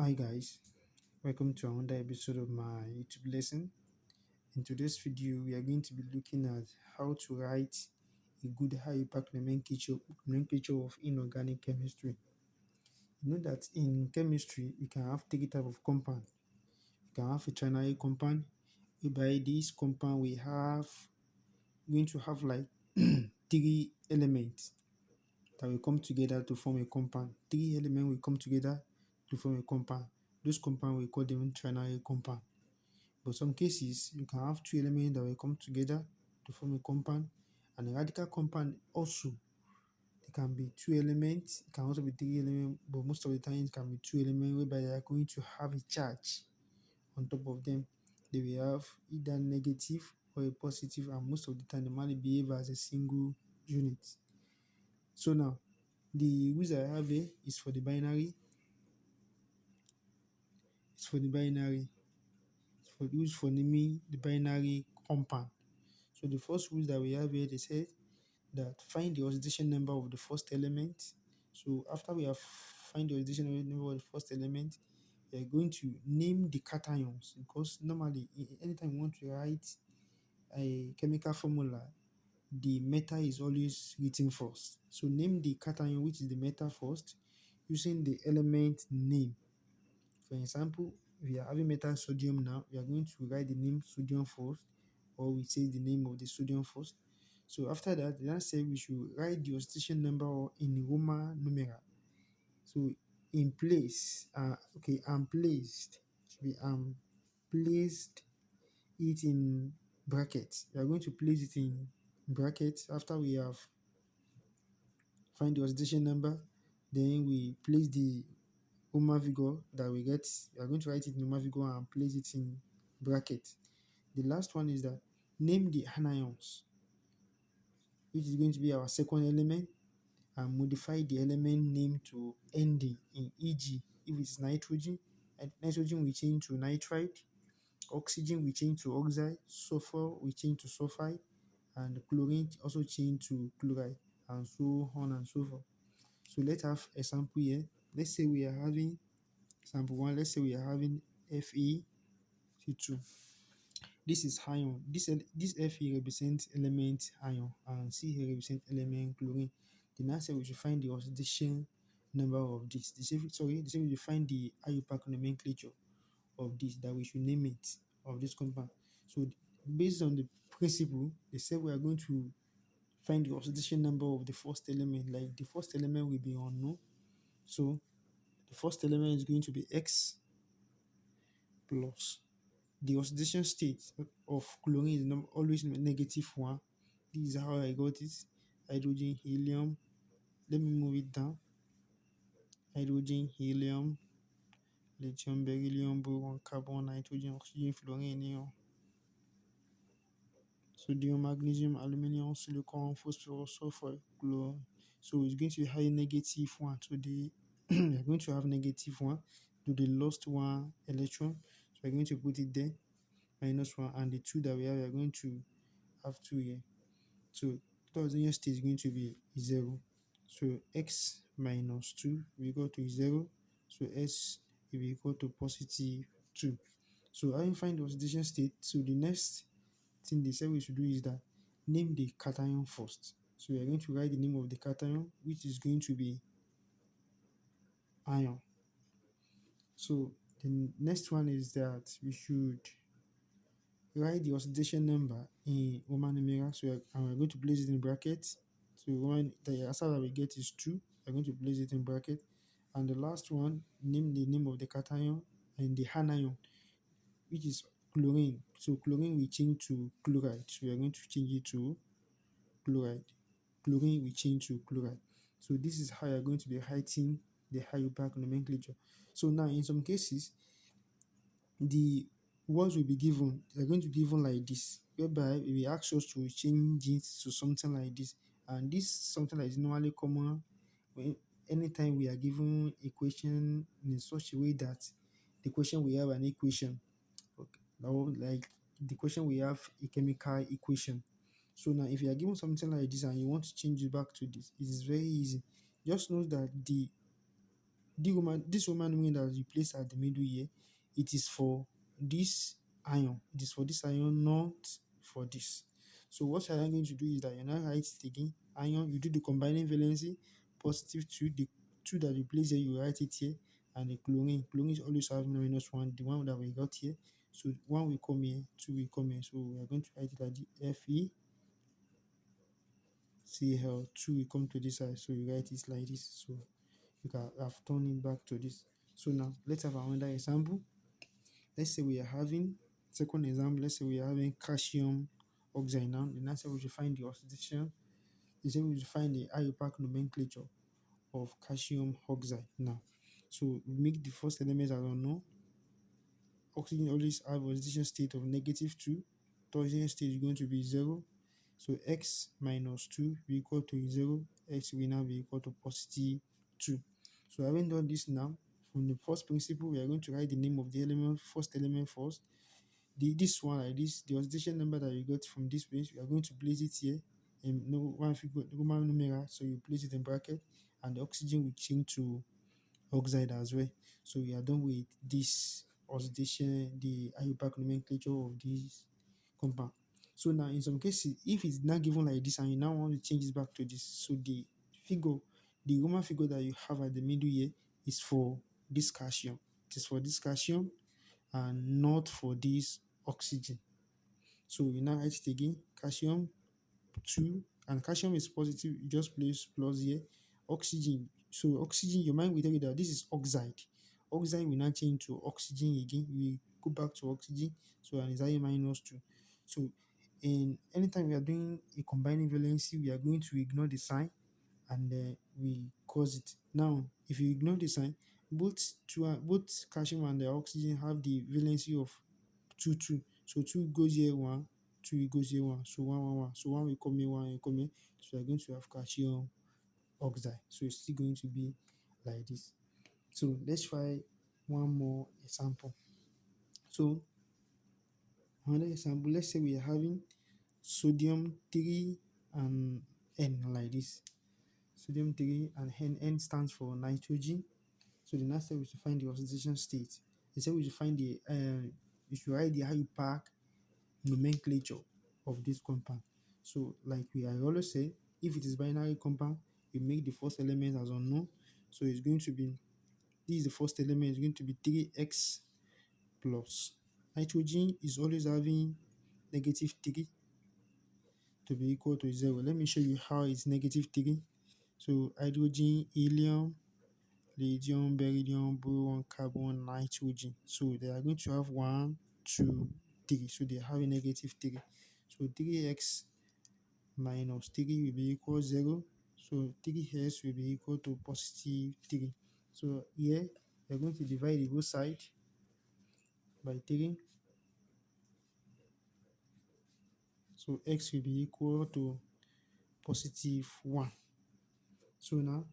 Hi guys, welcome to another episode of my YouTube lesson. In today's video, we are going to be looking at how to write a good Iupac nomenclature of inorganic chemistry. You know that in chemistry, we can have three types of compound. We can have a trinary compound, whereby this compound we have going to have like three elements that will come together to form a compound. Three elements will come together to form a compound. Those compound we call them trinary compound. But some cases you can have two elements that will come together to form a compound, and a radical compound also it can be two elements, it can also be three elements, but most of the time it can be two elements whereby they are going to have a charge on top of them. They will have either negative or a positive, and most of the time they might behave as a single unit. So now the rules I have here is for the binary, it's for the binary, it's for use for naming the binary compound. So the first rules that we have here, they said that find the oxidation number of the first element. So after we have find the oxidation number of the first element, we are going to name the cations, because normally anytime you want to write a chemical formula, the metal is always written first. So name the cation, which is the metal first, using the element name. For example, if we are having metal sodium now, we are going to write the name sodium first, or we say the name of the sodium first. So after that, the next step we should write the oxidation number in Roman numeral. So in place, I'm placed, should be placed it in brackets. We are going to place it in brackets after we have find the oxidation number. Then we place the Roman figure that we get. We are going to write it in Roman figure and place it in bracket. The last one is that name the anions, which is going to be our second element, and modify the element name to ending in e.g. if it's nitrogen, and nitrogen will change to nitride, oxygen will change to oxide, sulfur will change to sulfide, and chlorine also change to chloride, and so on and so forth. So let's have a sample here. Let's say we are having sample one. Let's say we are having Fe2. This is ion. This Fe represents element ion, and C here represents element chlorine. The next step we should find the oxidation number of this. They say we should find the Iupac nomenclature of this, that we should name it, of this compound. So based on the principle, they say we are going to find the oxidation number of the first element. Like the first element will be unknown. So the first element is going to be X plus the oxidation state of chlorine is always -1. This is how I got it. Hydrogen, helium. Let me move it down. Hydrogen, helium, lithium, beryllium, boron, carbon, nitrogen, oxygen, fluorine, neon, sodium, magnesium, aluminum, silicon, phosphorus, sulfur, chlorine. So it's going to be high -1. So we're going to have -1 to the lost one electron. So we're going to put it there, -1, and the two that we have, we're going to have two here. So the oxidation state is going to be 0. So x minus 2 will equal to 0. So s will be equal to +2. So having find the oxidation state, so the next thing they said we should do is that name the cation first. So we are going to write the name of the cation, which is going to be ion. So the next one is that we should write the oxidation number in Roman numeral. So we're going to place it in brackets. So the answer that we get is 2. We're going to place it in bracket. And the last one, name the name of the cation and the anion, which is chlorine. So chlorine will change to chloride. So we are going to change it to chloride. Chlorine will change to chloride. So this is how you're going to be writing the Iupac nomenclature. So now in some cases, the words will be given, they're going to be given like this, whereby we ask us to change it to something like this. And this something that is normally common when anytime we are given a question in such a way that the question we have an equation. Okay. Now, like the question we have a chemical equation. So now if you are given something like this and you want to change it back to this, it is very easy. Just know that the This Roman numeral that you place at the middle here, it is for this ion. It is for this ion, not for this. So what you are going to do is that you now write it again. Ion, you do the combining valency, positive 2, the 2 that you place here, you write it here, and the chlorine. Chlorine is always having -1, the one that we got here. So 1 will come here, 2 will come here. So we are going to write it like the FeCl, 2 will come to this side. So you write it like this. So you can have turned it back to this. So now let's have another example. Let's say we are having second example. Let's say we are having calcium oxide now. The next step we should find the oxidation. They say we should find the Iupac nomenclature of calcium oxide now. So we make the first element as unknown. Oxygen always have oxidation state of -2. The oxidation state is going to be 0. So x minus 2 will equal to 0. X will now be equal to +2. So having done this now, from the first principle, we are going to write the name of the element, first element first. This one like this, the oxidation number that you got from this place, we are going to place it here in no one figure Roman numeral. So you place it in bracket, and the oxygen will change to oxide as well. So we are done with this oxidation, the Iupac nomenclature of this compound. So now in some cases, if it's not given like this and you now want to change it back to this, so figure, the Roman figure that you have at the middle here is for this calcium. It is for this calcium and not for this oxygen. So we now write it again, calcium 2, and calcium is positive, you just place plus here. Oxygen, so oxygen, your mind will tell you that this is oxide. Oxide will now change to oxygen again. We go back to oxygen, so and it's -2. So in anytime we are doing a combining valency, we are going to ignore the sign and we cause it. Now, if you ignore the sign, both calcium and the oxygen have the valency of 2 2. So 2 goes here 1, 2 goes here 1. So 1 1 1. So 1 will come here, 1 will come here. So we are going to have calcium oxide. So it's still going to be like this. So let's try one more example. So another example, let's say we are having sodium 3 and N like this. Sodium 3 and N stands for nitrogen. So the next step is to find the oxidation state. They say we should find we should write the Iupac nomenclature of this compound. So like I always say, if it is binary compound, we make the first element as unknown. So it's going to be, this is the first element, it's going to be 3x plus. Nitrogen is always having -3 to be equal to 0. Let me show you how it's -3. So hydrogen, helium, radium, beryllium, boron, carbon, nitrogen. So they are going to have 1, 2, 3. So they are having -3. So 3x minus 3 will be equal 0. So 3s will be equal to +3. So here we are going to divide the both side by 3. So x will be equal to +1. So now,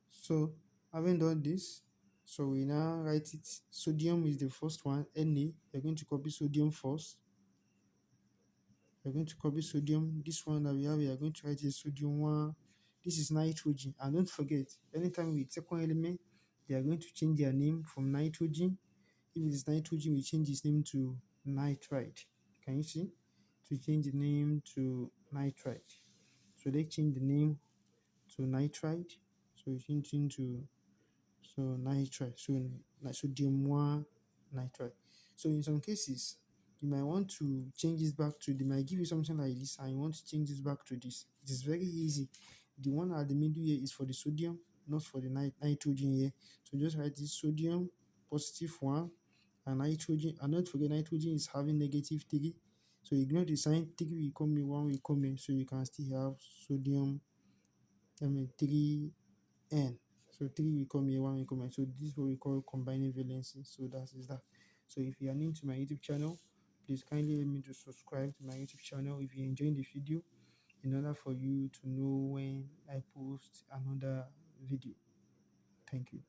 so having done this, so we now write it. Sodium is the first one, Na. We're going to copy sodium first. We're going to copy sodium. This one that we are going to write is sodium 1. This is nitrogen. And don't forget, anytime we second element, they are going to change their name from nitrogen. If it is nitrogen, we change its name to nitrite. Can you see? To change the name to nitrite. So they change the name to nitrite. So we change into nitrite. So sodium 1 nitrite. So in some cases, you might want to change this back to, they might give you something like this and you want to change this back to this. It is very easy. The one at the middle here is for the sodium, not for the nitrogen here. So just write this sodium +1 and nitrogen. And don't forget, nitrogen is having -3. So ignore the sign, 3 will come here, 1 will come here. So you can still have sodium, 3N. So 3 will come here, 1 will come here. So this is what we call combining valency. So that is that. So if you are new to my YouTube channel, please kindly help me to subscribe to my YouTube channel if you enjoyed the video, in order for you to know when I post another video. Thank you.